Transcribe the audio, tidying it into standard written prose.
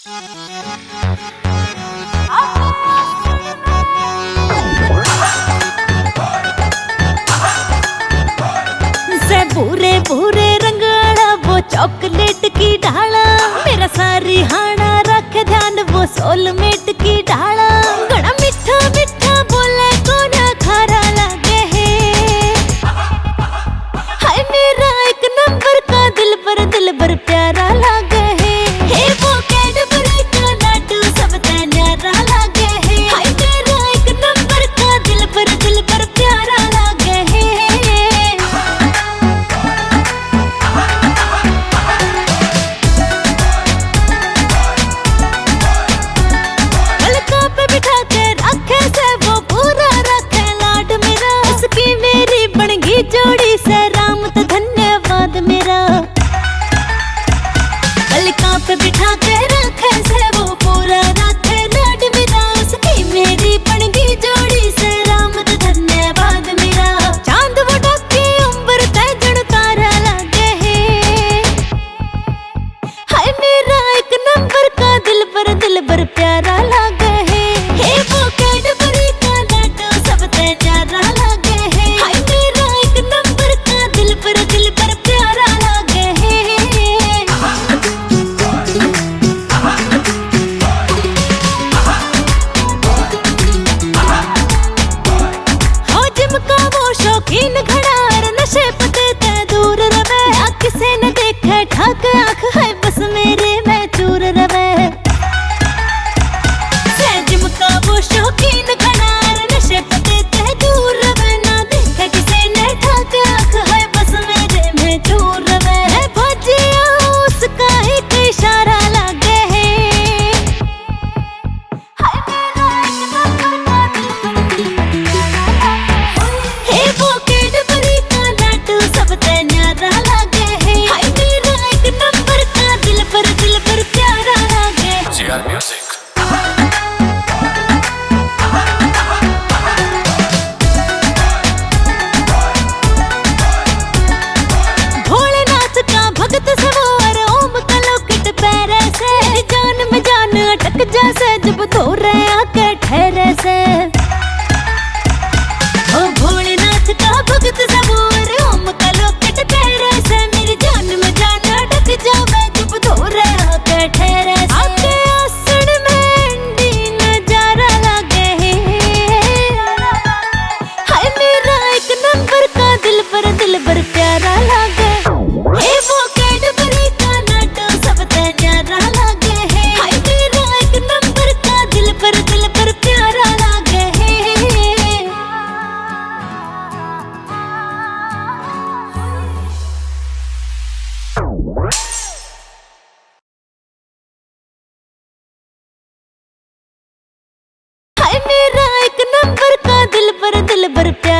पूरे पूरे रंगाला वो चॉकलेट की ढाला, मेरा सारी हाना रख ध्यान वो सोलमेट की ढाला। गड़ा मीठा मीठा बोले कोना खारा लगे है, हाय मेरा एक नंबर का दिल पर प्यारा लगे है। हे वो कैडबरी का लड्डू सब न्यारा लगे है, हाय मेरा एक नंबर का दिल पर प्यारा लगे है। बिठा के रखे से वो पूरा रखे लाड मेरा, इसकी मेरी बन गई जोड़ी से राम तो धन्यवाद मेरा। अलका पे बिठा के रखे से वो पूरा रखे लाड मेरा, उसकी मेरी बन गई जोड़ी से राम तो धन्यवाद मेरा। चांद वो ढके अंबर तैजन तारा लगे है, हाय मेरा एक नंबर का दिल पर प्यारा लगे है। हे वो कैडबरी का लड्डू सब न्यारा लगे है, हाय मेरा एक नंबर का दिल पर प्यारा लगे है। हो जिमका वो शौकीन घड़ार, नशे पते ते दूर रवे, किसे न देखे ठाक आँख है बस मेरे में चूर रवे। वो शौकीन घड़ार, नशे पते ते दूर रवे, ना देखे किसे ने ठाक आँख है बस मेरे में चूर रवे। है भजिया उसका एक इशारा लगे है, हाय मेरा एक नंबर का दिल हे वो कैडबरी का लड्डू सब न्यारा लगे है, हाय मेरा एक नंबर का दिल पर प्यारा लगे। म्यूजिक जैसे जब धोरे आके ठहरे से, ओ भोलेनाथ का भगत सबूर ओम का लोकट पैरे से, मेरी जान में जान अटक जावे जब धोरे आके ठहरे से। आके आसन में अंडी नजारा लगे है, हाय मेरा एक नंबर का दिल पर प्यारा लगे। हे वो कैडबरी का लड्डू सब न्यारा लगे है, हाय मेरा एक नंबर का दिल पर प्यारा लगे है। हाय मेरा एक नंबर का दिल पर प्यारा